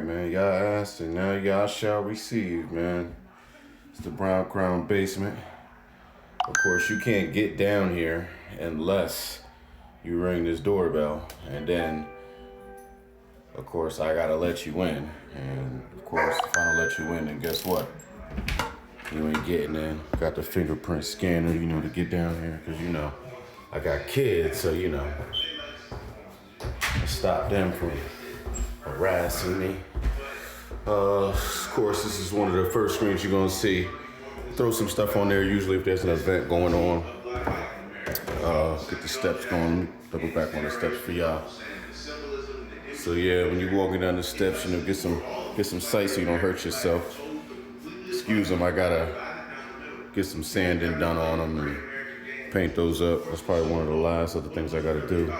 right, man. Y'all asked and now y'all shall receive, man. It's the Brown Crown basement. Of course, you can't get down here unless you ring this doorbell. And then, of course, I gotta let you in. And of course, if I don't let you in, then guess what? You ain't getting in. Got the fingerprint scanner, to get down here. Because, I got kids, so, stop them from harassing me. Of course, this is one of the first screens you're gonna see. Throw some stuff on there, usually if there's an event going on. Get the steps going, double back on the steps for y'all. So yeah, when you're walking down the steps, get some sight so you don't hurt yourself. Excuse them, I gotta get some sanding done on them and paint those up. That's probably one of the last other things I gotta do.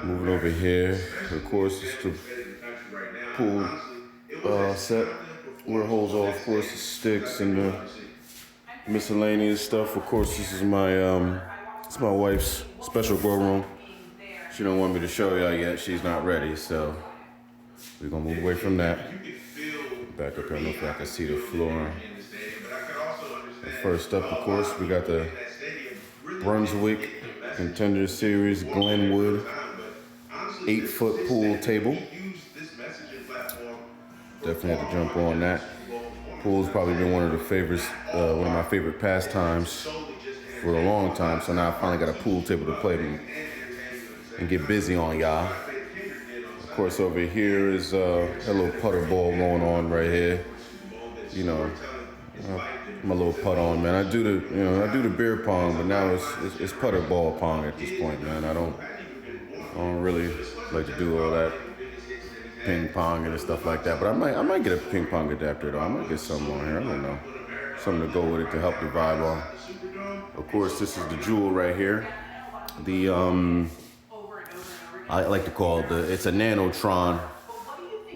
Moving over here, of course, it's the pool set where it holds all, of course, the sticks and the miscellaneous stuff. Of course, this is it's my wife's special grow room. She don't want me to show y'all yet. She's not ready, so we're gonna move away from that. Back up here, look like I can see the floor. And first up, of course, we got the Brunswick Contender Series Glenwood 8-foot pool table. Definitely have to jump on that. Pool's probably been one of my favorite pastimes for a long time. So now I finally got a pool table to play and get busy on, y'all. Of course, over here is a little putter ball going on right here. My little putt on, man. I do the beer pong, but now it's putter ball pong at this point, man. I don't really like to do all that ping pong and stuff like that, but I might get a ping pong adapter though. I might get something on here. I don't know, something to go with it to help the vibe on. Of course, this is the jewel right here. The I like to call it it's a Nanotron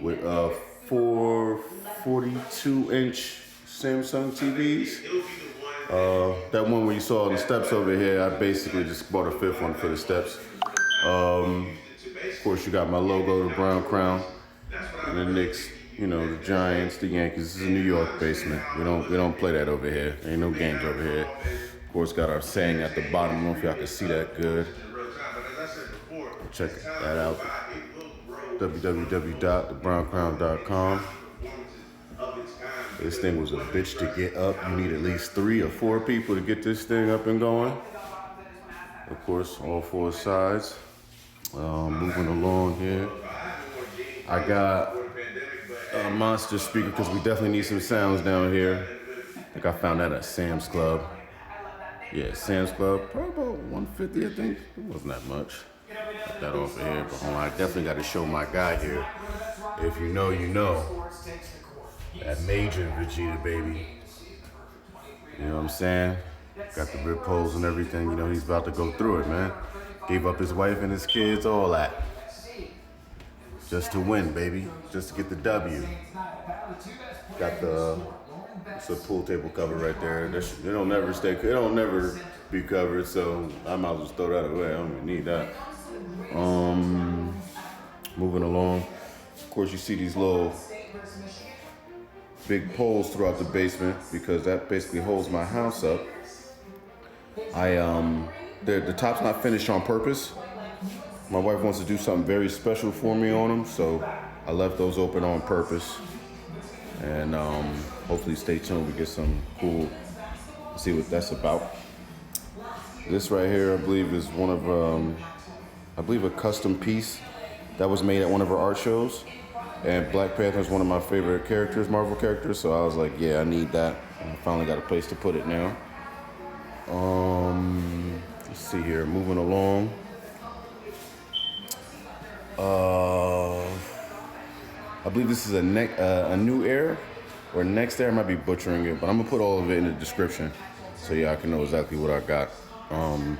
with 442-inch Samsung TVs. That one where you saw on the steps over here, I basically just bought a fifth one for the steps. Of course, you got my logo, the Brown Crown, and the Knicks, the Giants, the Yankees. This is a New York basement. We don't play that over here. Ain't no games over here. Of course, got our saying at the bottom. I don't know if y'all can see that good. Check that out. www.thebrowncrown.com. This thing was a bitch to get up. You need at least 3 or 4 people to get this thing up and going. Of course, all 4 sides. Moving along here. I got a monster speaker because we definitely need some sounds down here. I think I found that at Sam's Club. Yeah, Sam's Club. Probably about $150, I think. It wasn't that much. Got that off of here. But I definitely got to show my guy here. If you know, you know. That major Vegeta, baby. You know what I'm saying? Got the rib pose and everything. He's about to go through it, man. Gave up his wife and his kids, all that. Just to win, baby. Just to get the W. Got it's a pool table cover right there. It don't never be covered, so I might as well throw that away. I don't even need that. Moving along. Of course, you see these little big poles throughout the basement because that basically holds my house up. The top's not finished on purpose. My wife wants to do something very special for me on them, so I left those open on purpose. And hopefully stay tuned. We get some cool, see what that's about. This right here, I believe, is one of, a custom piece that was made at one of our art shows. And Black Panther is one of my favorite characters, Marvel characters, so I was like, yeah, I need that. And I finally got a place to put it now. Let's see here, moving along. I believe this is a new air or next air. I might be butchering it, but I'm gonna put all of it in the description so y'all can know exactly what I got. I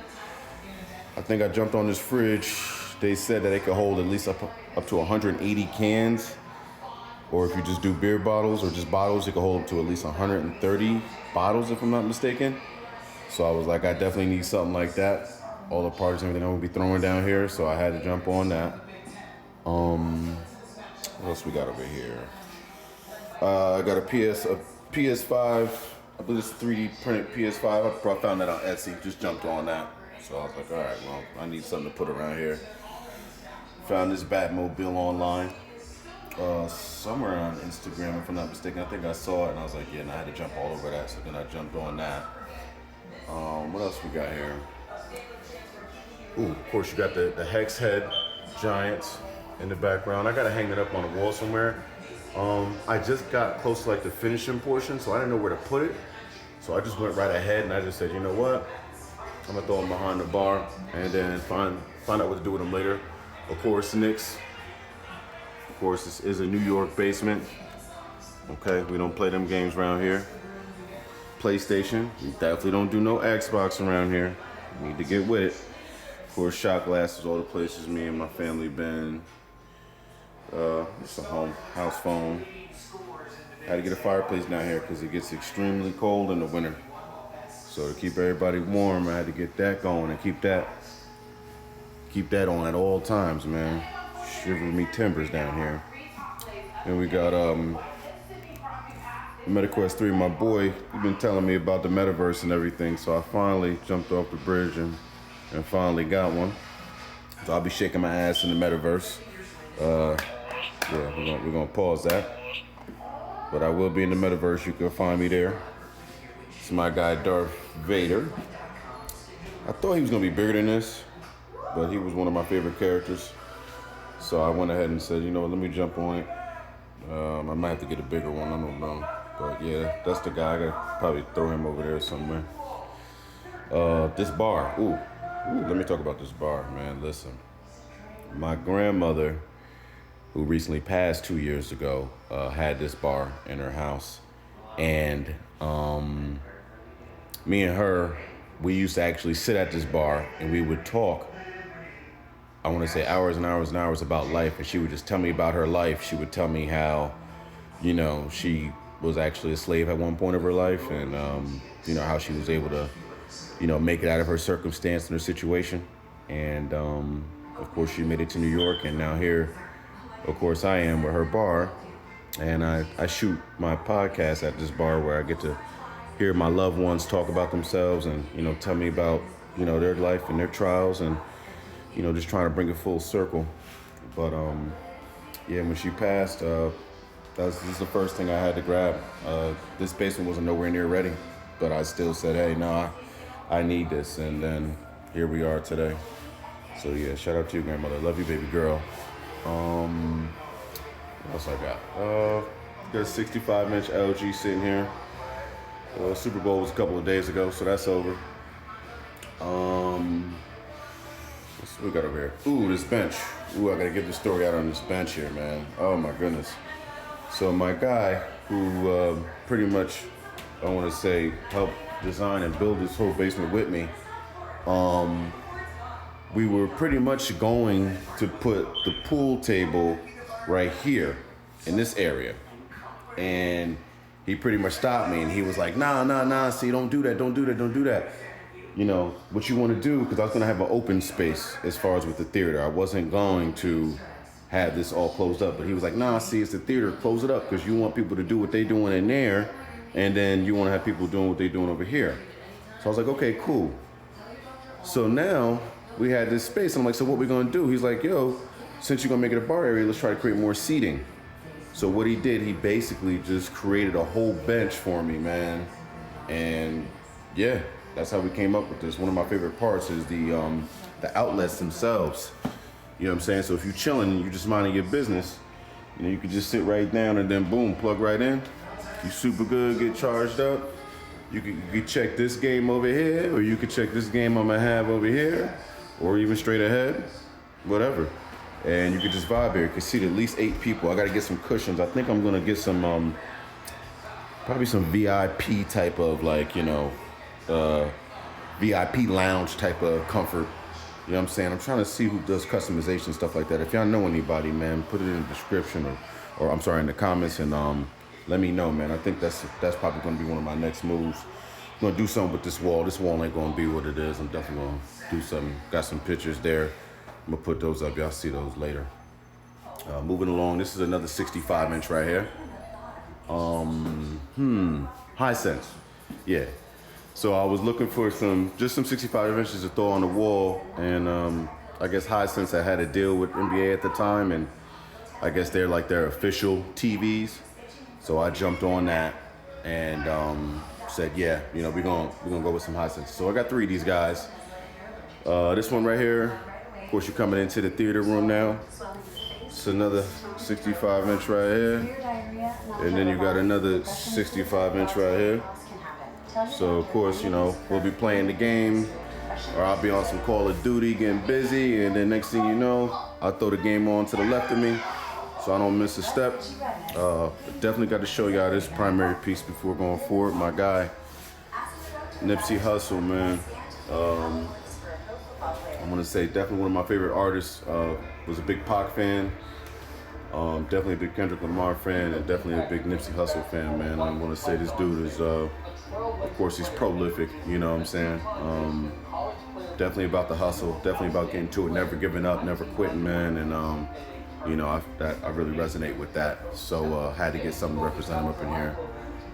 think I jumped on this fridge. They said that it could hold at least up to 180 cans, or if you just do beer bottles or just bottles, it could hold up to at least 130 bottles, if I'm not mistaken. So I was like, I definitely need something like that. All the parts and everything I'm gonna be throwing down here, so I had to jump on that. What else we got over here? I got a PS5. I believe it's a 3D printed PS5. I found that on Etsy. Just jumped on that. So I was like, all right, well, I need something to put around here. Found this Batmobile online. Somewhere on Instagram, if I'm not mistaken. I think I saw it and I was like, yeah, and I had to jump all over that. So then I jumped on that. What else we got here? Ooh, of course, you got the Hex Head Giants in the background. I gotta hang it up on the wall somewhere. I just got close to like the finishing portion, so I didn't know where to put it. So I just went right ahead and I just said, you know what? I'm gonna throw them behind the bar and then find out what to do with them later. Of course, Knicks. Of course, this is a New York basement. Okay, we don't play them games around here. PlayStation, we definitely don't do no Xbox around here. We need to get with it. Of course, shot glasses, all the places me and my family been. It's a house phone. Had to get a fireplace down here because it gets extremely cold in the winter. So to keep everybody warm, I had to get that going and keep that on at all times, man. Shiver me timbers down here. And we got MetaQuest 3. My boy, he's been telling me about the metaverse and everything, so I finally jumped off the bridge and finally got one. So I'll be shaking my ass in the metaverse. Yeah, we're gonna pause that. But I will be in the metaverse. You can find me there. It's my guy Darth Vader. I thought he was gonna be bigger than this, but he was one of my favorite characters. So I went ahead and said, you know what, let me jump on it. I might have to get a bigger one, I don't know. But yeah, that's the guy. I gotta probably throw him over there somewhere. This bar, ooh, let me talk about this bar, man. Listen, my grandmother, who recently passed 2 years ago, had this bar in her house. And me and her, we used to actually sit at this bar and we would talk, I want to say hours and hours and hours about life. And she would just tell me about her life. She would tell me how, you know, she was actually a slave at one point of her life, and, you know, how she was able to, you know, make it out of her circumstance and her situation. And, of course, she made it to New York, and now here, of course, I am with her bar. And I shoot my podcast at this bar where I get to hear my loved ones talk about themselves and, you know, tell me about, you know, their life and their trials and, you know, just trying to bring it full circle. But, yeah, when she passed, this is the first thing I had to grab. This basement wasn't nowhere near ready, but I still said, hey, no, I need this. And then here we are today. So, yeah, shout out to you, grandmother. Love you, baby girl. What else I got? Got a 65-inch LG sitting here. Super Bowl was a couple of days ago, so that's over. What we got over here? Ooh, this bench. Ooh, I gotta get the story out on this bench here, man. Oh my goodness. So my guy, who pretty much, I want to say, helped design and build this whole basement with me. We were pretty much going to put the pool table right here in this area, and he pretty much stopped me and he was like, nah, see, don't do that. You know, what you want to do, because I was going to have an open space as far as with the theater. I wasn't going to have this all closed up, but he was like, nah, see, it's the theater, close it up, because you want people to do what they doing in there, and then you want to have people doing what they doing over here. So I was like, okay, cool. So now we had this space. I'm like, so what we going to do? He's like, yo, since you're going to make it a bar area, let's try to create more seating. So what he did, he basically just created a whole bench for me, man. And yeah, that's how we came up with this. One of my favorite parts is the outlets themselves. You know what I'm saying? So if you're chilling and you're just minding your business, you know, you could just sit right down and then boom, plug right in. You super good, get charged up. You could check this game over here, or you could check this game I'm gonna have over here, or even straight ahead, whatever. And you could just vibe here. You can seat at least 8 people. I gotta get some cushions. I think I'm gonna get some, probably some VIP type of, like, you know, VIP lounge type of comfort. You know what I'm saying? I'm trying to see who does customization, stuff like that. If y'all know anybody, man, put it in the description or I'm sorry, in the comments, and let me know, man. I think that's probably gonna be one of my next moves. I'm gonna do something with this wall. This wall ain't gonna be what it is. I'm definitely gonna do something. Got some pictures there. I'm gonna put those up. Y'all see those later. Moving along, this is another 65 inch right here. Hisense. Yeah. So I was looking for just some 65 inches to throw on the wall, and I guess Hisense had a deal with NBA at the time, and I guess they're like their official TVs. So I jumped on that and said, yeah, you know, we're gonna go with some Hisense. So I got 3 of these guys. This one right here, of course, you're coming into the theater room now. It's another 65 inch right here, and then you got another 65 inch right here. So of course, you know, we'll be playing the game, or I'll be on some Call of Duty getting busy, and then next thing you know, I'll throw the game on to the left of me so I don't miss a step. Definitely got to show y'all this primary piece before going forward. My guy, Nipsey Hussle, man. I'm gonna say definitely one of my favorite artists. Was a big Pac fan. Definitely a big Kendrick Lamar fan, and definitely a big Nipsey Hussle fan, man. I'm gonna say this dude is, of course, he's prolific, you know what I'm saying? Definitely about the hustle, definitely about getting to it, never giving up, never quitting, man. And, you know, I really resonate with that. So had to get something to represent him up in here.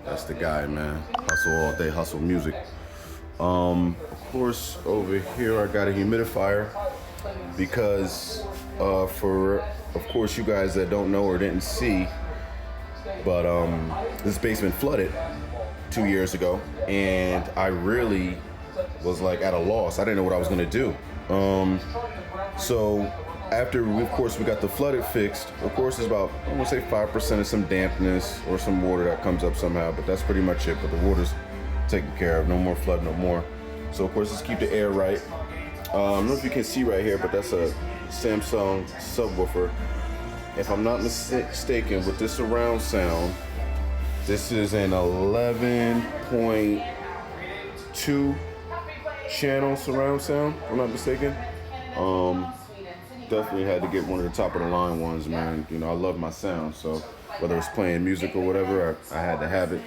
That's the guy, man. Hustle all day, hustle music. Of course, over here I got a humidifier because for, of course, you guys that don't know or didn't see, but this basement flooded 2 years ago, and I really was like at a loss. I didn't know what I was gonna do. So after, of course, we got the flooded fixed, of course, it's about, I want to say 5% of some dampness or some water that comes up somehow, but that's pretty much it. But the water's taken care of, no more flood, no more. So of course, let's keep the air right. I don't know if you can see right here, but that's a Samsung subwoofer. If I'm not mistaken, with this surround sound, this is an 11.2 channel surround sound, if I'm not mistaken. Definitely had to get one of the top of the line ones, man. You know, I love my sound, so whether it's playing music or whatever, I had to have it.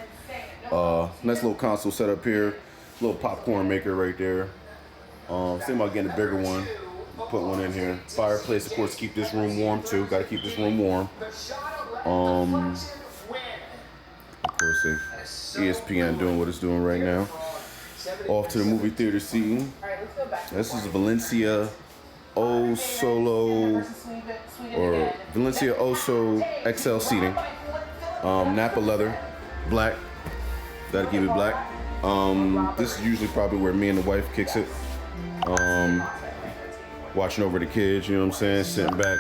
Nice little console set up here, little popcorn maker right there. Thinking about getting a bigger one, put one in here. Fireplace, of course, keep this room warm too. Got to keep this room warm. Of course, ESPN doing what it's doing right now. Off to the movie theater seating. This is Valencia Valencia Oso XL seating. Napa leather, black. Gotta keep it black. This is usually probably where me and the wife kicks it. Watching over the kids, you know what I'm saying? Sitting back,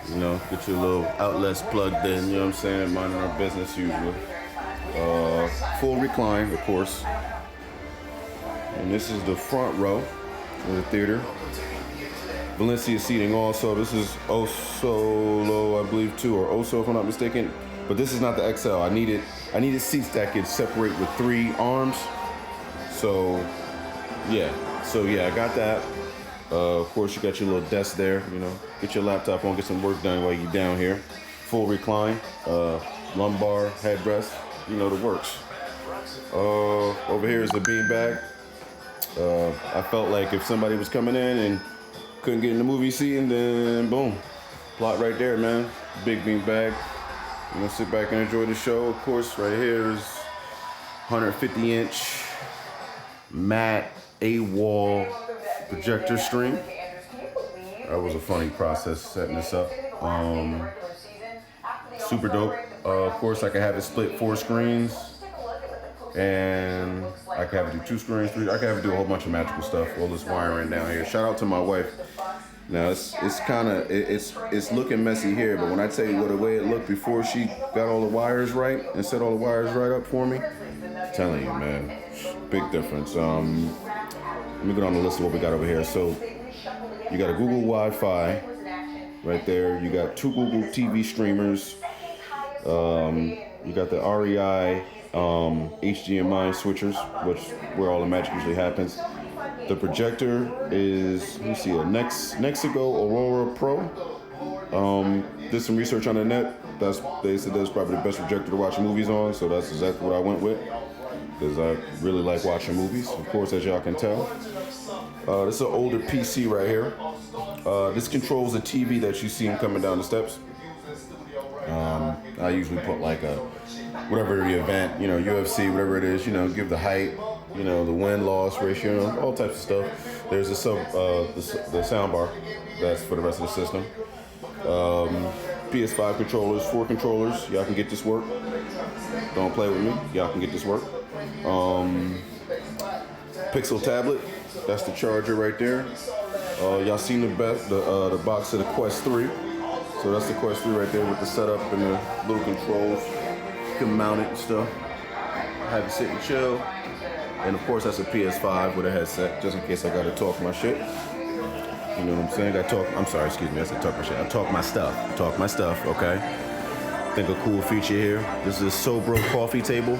you know, get your little outlets plugged in, you know what I'm saying? Minding our business usually. Full recline, of course. And this is the front row of the theater. Valencia seating also. This is Osolo, I believe, too, or Oso, if I'm not mistaken. But this is not the XL. I needed seats that could separate with 3 arms. So yeah, I got that. Of course, you got your little desk there. You know, get your laptop on, get some work done while you're down here. Full recline, lumbar, headrest. You know the works. Over here is the beanbag. I felt like if somebody was coming in and couldn't get in the movie seating, then boom, plot right there, man. Big beanbag. You know, sit back and enjoy the show. Of course, right here is 150-inch matte A-wall projector screen. That was a funny process setting this up. Super dope. Of course, I can have it split 4 screens, and I can have it do 2 screens, 3. I can have it do a whole bunch of magical stuff. All this wiring down here. Shout out to my wife. Now it's looking messy here, but when I tell you what the way it looked before she got all the wires right and set all the wires right up for me, I'm telling you, man, big difference. Let me go down the list of what we got over here. So you got a Google Wi-Fi right there. You got 2 Google TV streamers. You got the REI HDMI switchers, which where all the magic usually happens. The projector is, let me see, a Nexigo Aurora Pro. Did some research on the net. They said that's probably the best projector to watch movies on, so that's exactly what I went with, because I really like watching movies, of course, as y'all can tell. This is an older PC right here. This controls the TV that you see him coming down the steps. I usually put like a, whatever the event, you know, UFC, whatever it is, you know, give the height, you know, the win-loss ratio, all types of stuff. There's the sound bar, that's for the rest of the system. PS5 controllers, 4 controllers, y'all can get this work. Don't play with me, y'all can get this work. Pixel tablet, that's the charger right there. Y'all seen the box of the Quest 3. So that's the Quest 3 right there with the setup and the little controls. You can mount it and stuff. Have it sit and chill. And of course that's a PS5 with a headset, just in case I gotta talk my shit. You know what I'm saying? I'm sorry, excuse me, I said talk my shit. I talk my stuff, okay? I think a cool feature here. This is a Sobro coffee table.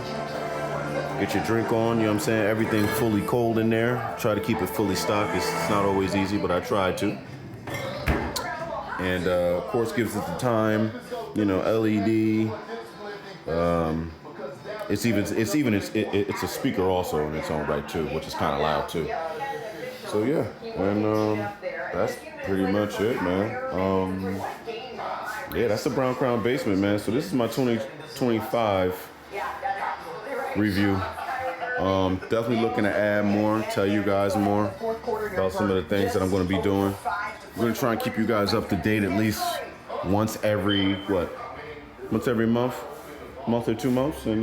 Get your drink on, you know what I'm saying? Everything fully cold in there. Try to keep it fully stocked. It's not always easy, but I try to. And of course gives it the time, you know, LED. It's a speaker also in its own right too, which is kind of loud too. So yeah, and that's pretty much it, man. Yeah, that's the Brown Crown Basement, man. So this is my 2025 review. Definitely looking to add more, tell you guys more about some of the things that I'm going to be doing. I'm going to try and keep you guys up to date at least once every month or 2 months. And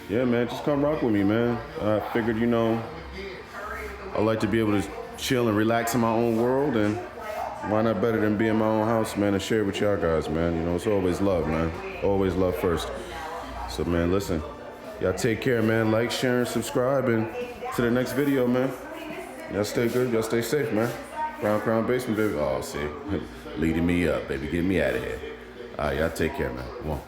yeah, man, just come rock with me, man. I figured, you know, I like to be able to chill and relax in my own world, and why not better than be in my own house, man, and share with y'all guys, man. You know, it's always love, man. Always love first. So, man, listen, y'all take care, man. Like, share, and subscribe, and to the next video, man. Y'all stay good. Y'all stay safe, man. Brown Crown Basement, baby. Oh, see, leading me up, baby. Get me out of here. All right, y'all take care, man. Come on.